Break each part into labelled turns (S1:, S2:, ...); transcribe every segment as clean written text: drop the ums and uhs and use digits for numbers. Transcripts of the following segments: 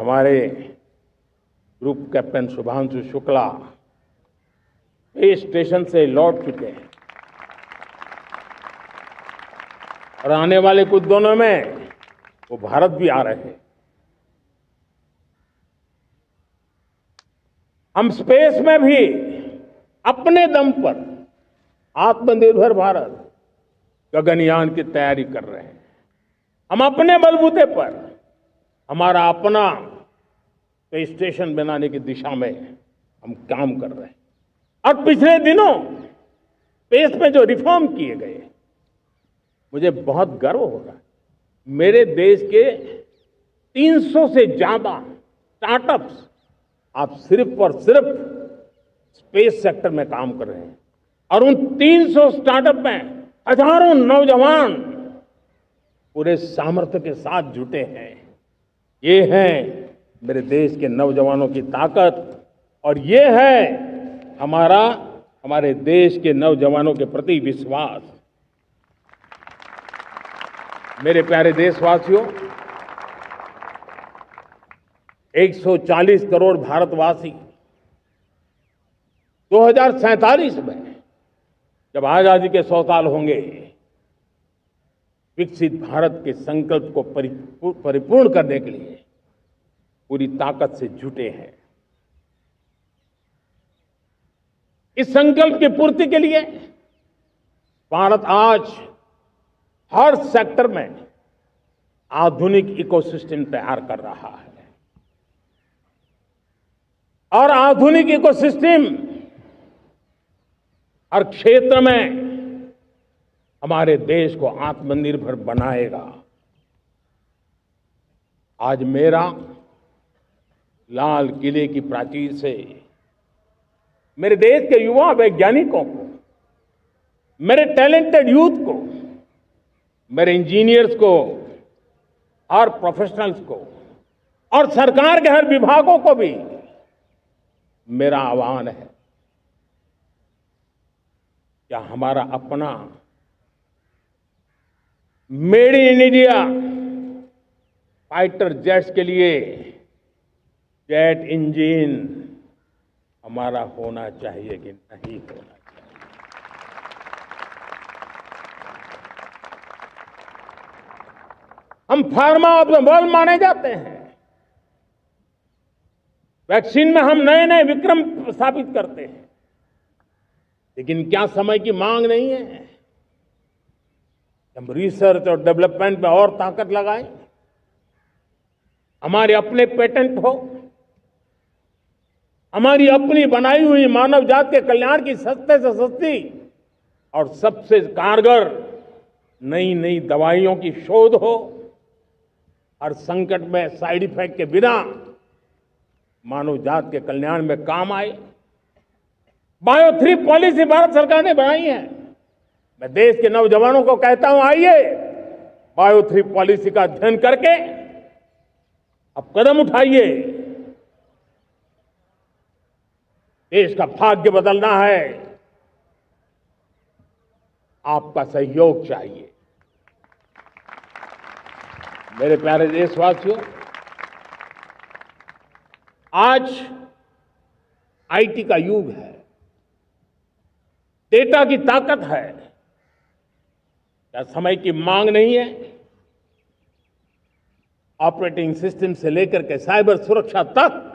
S1: हमारे group captain Shubhanshu Shukla space station से लौट चुके हैं और आने वाले कुछ दिनों में वो भारत भी आ रहे हैं। हम स्पेस में भी अपने दम पर आत्मनिर्भर भारत गगनयान की तैयारी कर रहे हैं। हम अपने बलबूते पर हमारा अपना स्पेस स्टेशन बनाने की दिशा में हम काम कर रहे हैं। और पिछले दिनों स्पेस में जो रिफॉर्म किए गए, मुझे बहुत गर्व हो रहा है। मेरे देश के 300 से ज्यादा स्टार्टअप्स आप सिर्फ और सिर्फ स्पेस सेक्टर में काम कर रहे हैं और उन 300 स्टार्टअप में हजारों नौजवान पूरे सामर्थ्य के साथ जुटे हैं। ये है मेरे देश के नौजवानों की ताकत और ये है हमारे देश के नौजवानों के प्रति विश्वास। मेरे प्यारे देशवासियों, 140 करोड़ भारतवासी 2047 में जब आजादी के 100 साल होंगे, विकसित भारत के संकल्प को परिपूर्ण करने के लिए पूरी ताकत से जुटे हैं। इस संकल्प की पूर्ति के लिए भारत आज हर सेक्टर में आधुनिक इकोसिस्टम तैयार कर रहा है और आधुनिक इकोसिस्टम हर क्षेत्र में हमारे देश को आत्मनिर्भर बनाएगा। आज मेरा लाल किले की प्राचीर से मेरे देश के युवा वैज्ञानिकों को, मेरे टैलेंटेड यूथ को, मेरे इंजीनियर्स को और प्रोफेशनल्स को और सरकार के हर विभागों को भी मेरा आह्वान है, क्या हमारा अपना made in India fighter jets के लिए जेट इंजन हमारा होना चाहिए कि नहीं होना चाहिए? हम फार्मा ऑफ द वर्ल्ड माने जाते हैं। वैक्सीन में हम नए नए विक्रम स्थापित करते हैं, लेकिन क्या समय की मांग नहीं है? हम रिसर्च और डेवलपमेंट में और ताकत लगाएं, हमारे अपने पेटेंट हो, हमारी अपनी बनाई हुई मानव जाति के कल्याण की सस्ते से सस्ती और सबसे कारगर नई नई दवाइयों की शोध हो, हर संकट में साइड इफेक्ट के बिना मानव जाति के कल्याण में काम आए। बायो 3 पॉलिसी भारत सरकार ने बनाई है। मैं देश के नौजवानों को कहता हूं, आइए बायो 3 पॉलिसी का अध्ययन करके अब कदम उठाइए। देश का भाग्य बदलना है, आपका सहयोग चाहिए। मेरे प्यारे देशवासियों, आज आईटी का युग है, डेटा की ताकत है। क्या समय की मांग नहीं है? ऑपरेटिंग सिस्टम से लेकर के साइबर सुरक्षा तक,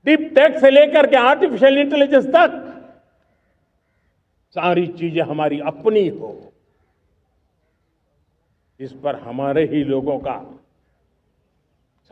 S1: डीप टेक से लेकर के आर्टिफिशियल इंटेलिजेंस तक, सारी चीजें हमारी अपनी हो, इस पर हमारे ही लोगों का